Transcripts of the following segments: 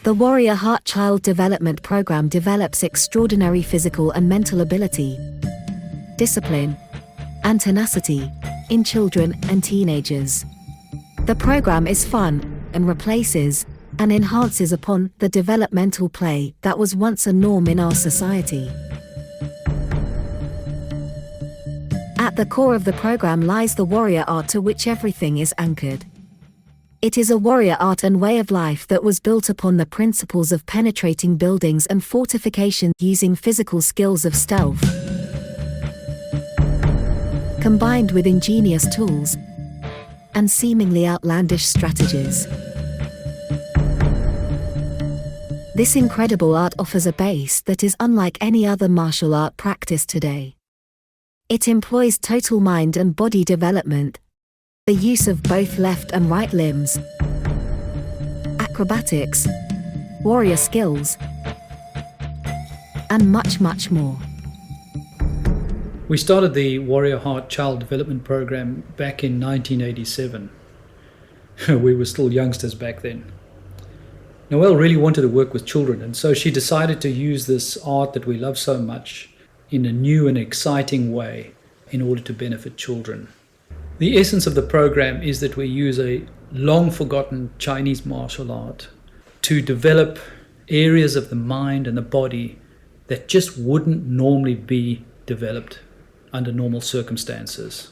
The Warrior Heart Child Development Program develops extraordinary physical and mental ability, discipline, and tenacity in children and teenagers. The program is fun and replaces and enhances upon the developmental play that was once a norm in our society. At the core of the program lies the warrior art to which everything is anchored. It is a warrior art and way of life that was built upon the principles of penetrating buildings and fortification using physical skills of stealth, combined with ingenious tools and seemingly outlandish strategies. This incredible art offers a base that is unlike any other martial art practiced today. It employs total mind and body development, the use of both left and right limbs, acrobatics, warrior skills, and much, much more. We started the Warrior Heart Child Development Program back in 1987. We were still youngsters back then. Noelle really wanted to work with children, and so she decided to use this art that we love so much in a new and exciting way in order to benefit children. The essence of the program is that we use a long-forgotten Chinese martial art to develop areas of the mind and the body that just wouldn't normally be developed under normal circumstances.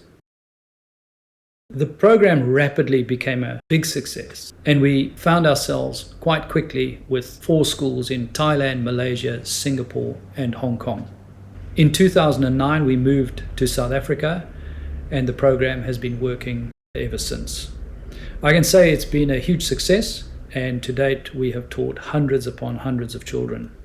The program rapidly became a big success, and we found ourselves quite quickly with 4 schools in Thailand, Malaysia, Singapore, and Hong Kong. In 2009, we moved to South Africa, and the program has been working ever since. I can say it's been a huge success, and to date we have taught hundreds upon hundreds of children.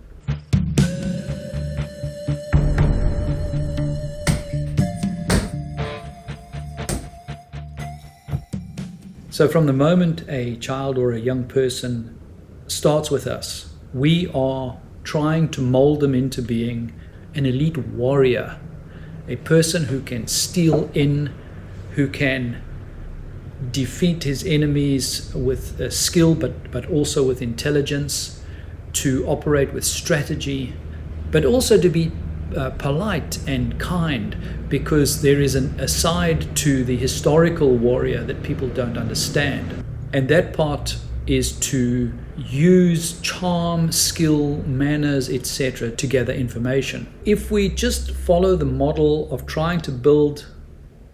So from the moment a child or a young person starts with us, we are trying to mold them into being an elite warrior, a person who can steal in, who can defeat his enemies with skill, but also with intelligence, to operate with strategy, but also to be polite and kind, because there is a side to the historical warrior that people don't understand. And that part is to use charm, skill, manners, etc. to gather information. If we just follow the model of trying to build,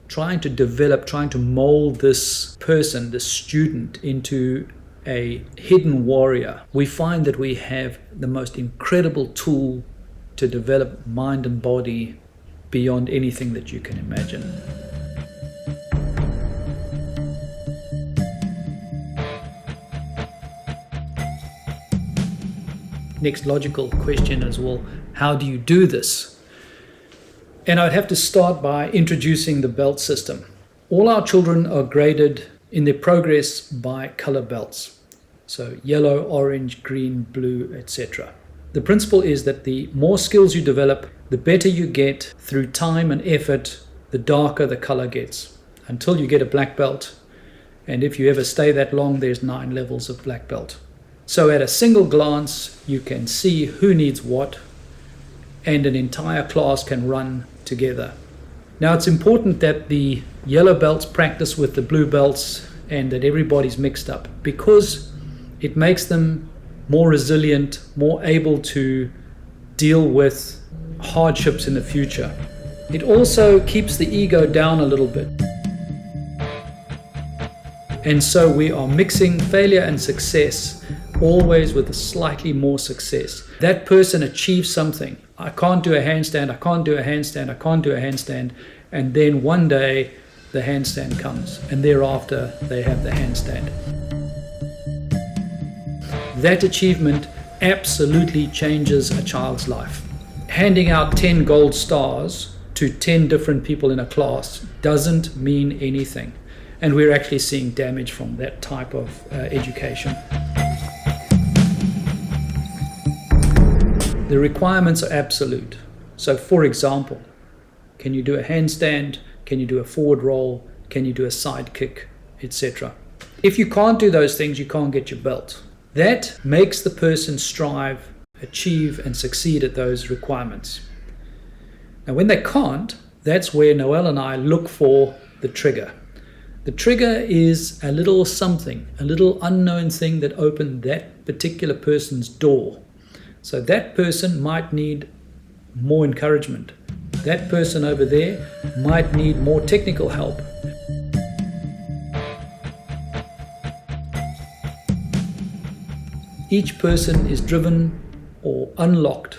trying to develop, trying to mold this person, this student, into a hidden warrior, we find that we have the most incredible tool to develop mind and body beyond anything that you can imagine. Next logical question is, well, how do you do this? And I'd have to start by introducing the belt system. All our children are graded in their progress by color belts. So yellow, orange, green, blue, etc. The principle is that the more skills you develop, the better you get through time and effort, the darker the color gets, until you get a black belt. And if you ever stay that long, there's 9 levels of black belt. So at a single glance, you can see who needs what, and an entire class can run together. Now, it's important that the yellow belts practice with the blue belts and that everybody's mixed up, because it makes them more resilient, more able to deal with hardships in the future. It also keeps the ego down a little bit. And so we are mixing failure and success, always with a slightly more success. That person achieves something. I can't do a handstand, I can't do a handstand, I can't do a handstand. And then one day the handstand comes, and thereafter they have the handstand. That achievement absolutely changes a child's life. Handing out 10 gold stars to 10 different people in a class doesn't mean anything. And we're actually seeing damage from that type of education. The requirements are absolute. So for example, can you do a handstand? Can you do a forward roll? Can you do a side kick, etc.? If you can't do those things, you can't get your belt. That makes the person strive, achieve, and succeed at those requirements. Now, when they can't, that's where Noelle and I look for the trigger. The trigger is a little something, a little unknown thing that opened that particular person's door. So that person might need more encouragement. That person over there might need more technical help. Each person is driven or unlocked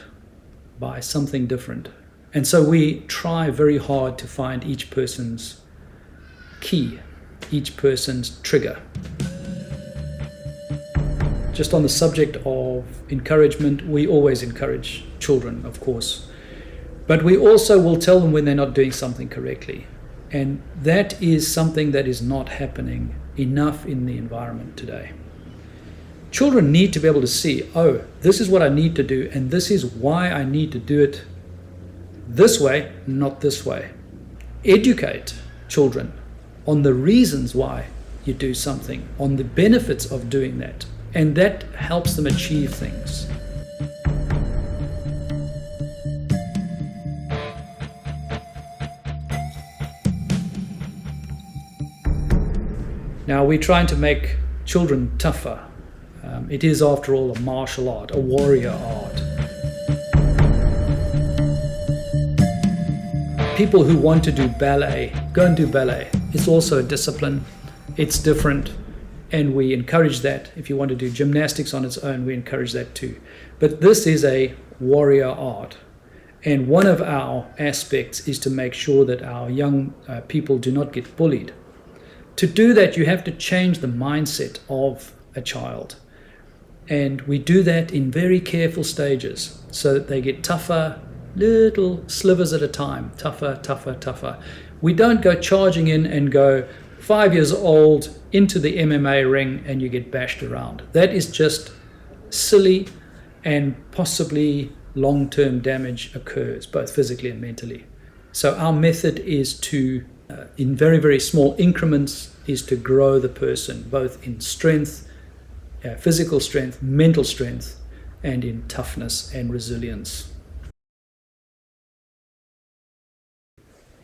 by something different. And so we try very hard to find each person's key, each person's trigger. Just on the subject of encouragement, we always encourage children, of course. But we also will tell them when they're not doing something correctly. And that is something that is not happening enough in the environment today. Children need to be able to see, oh, this is what I need to do, and this is why I need to do it this way, not this way. Educate children on the reasons why you do something, on the benefits of doing that, and that helps them achieve things. Now, we're trying to make children tougher. It is, after all, a martial art, a warrior art. People who want to do ballet, go and do ballet. It's also a discipline. It's different, and we encourage that. If you want to do gymnastics on its own, we encourage that too. But this is a warrior art. And one of our aspects is to make sure that our young people do not get bullied. To do that, you have to change the mindset of a child. And we do that in very careful stages so that they get tougher, little slivers at a time, tougher, tougher, tougher. We don't go charging in and go 5 years old into the MMA ring and you get bashed around. That is just silly, and possibly long-term damage occurs, both physically and mentally. So our method is to, in very, very small increments, is to grow the person, both in strength, physical strength, mental strength, and in toughness and resilience.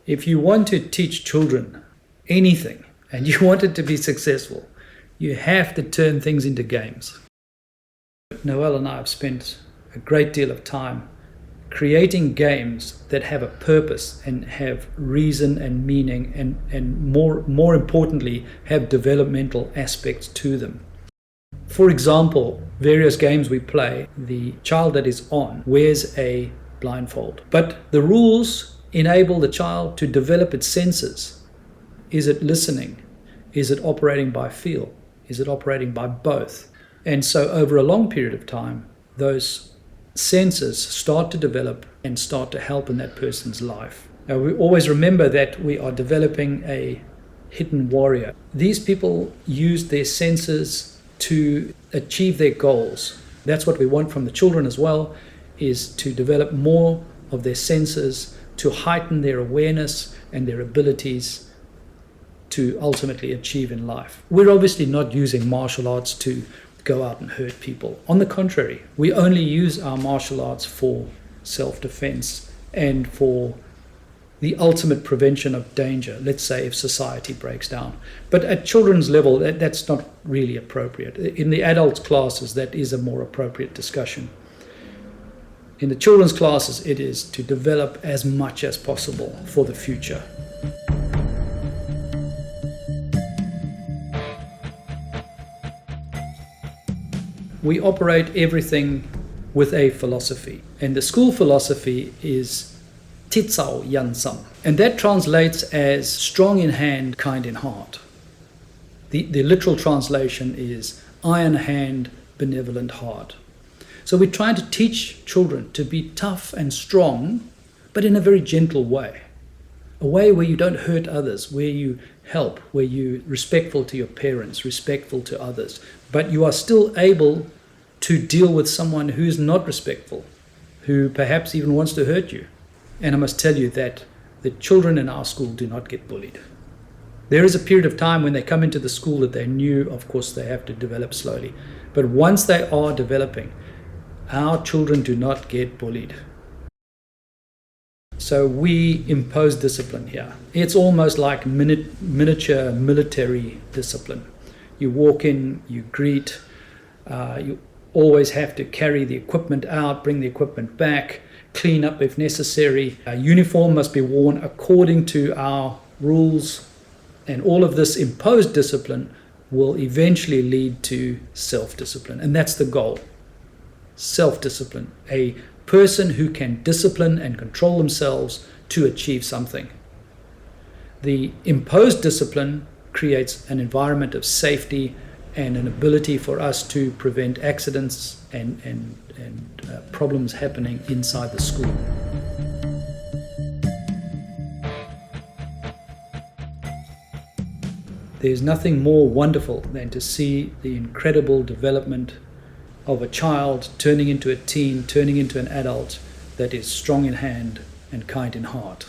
If you want to teach children anything and you want it to be successful, you have to turn things into games. Noelle and I have spent a great deal of time creating games that have a purpose and have reason and meaning, and more importantly, have developmental aspects to them. For example, various games we play, the child that is on wears a blindfold, but the rules enable the child to develop its senses. Is it listening? Is it operating by feel? Is it operating by both? And so over a long period of time, those senses start to develop and start to help in that person's life. Now, we always remember that we are developing a hidden warrior. These people use their senses to achieve their goals. That's what we want from the children as well, is to develop more of their senses, to heighten their awareness and their abilities to ultimately achieve in life. We're obviously not using martial arts to go out and hurt people. On the contrary, we only use our martial arts for self-defense and for the ultimate prevention of danger, let's say if society breaks down. But at children's level, that's not really appropriate. In the adult classes, that is a more appropriate discussion. In the children's classes, it is to develop as much as possible for the future. We operate everything with a philosophy, and the school philosophy is Titsao Yansam, and that translates as strong in hand, kind in heart. The literal translation is iron hand, benevolent heart. So we're trying to teach children to be tough and strong, but in a very gentle way. A way where you don't hurt others, where you help, where you're respectful to your parents, respectful to others, but you are still able to deal with someone who's not respectful, who perhaps even wants to hurt you. And I must tell you that the children in our school do not get bullied. There is a period of time when they come into the school that they knew, of course, they have to develop slowly. But once they are developing, our children do not get bullied. So we impose discipline here. It's almost like miniature military discipline. You walk in, you greet, you always have to carry the equipment out, bring the equipment back, clean up if necessary. A uniform must be worn according to our rules, and all of this imposed discipline will eventually lead to self-discipline, and that's the goal. Self-discipline, a person who can discipline and control themselves to achieve something. The imposed discipline creates an environment of safety and an ability for us to prevent accidents and problems happening inside the school. There's nothing more wonderful than to see the incredible development of a child turning into a teen, turning into an adult that is strong in hand and kind in heart.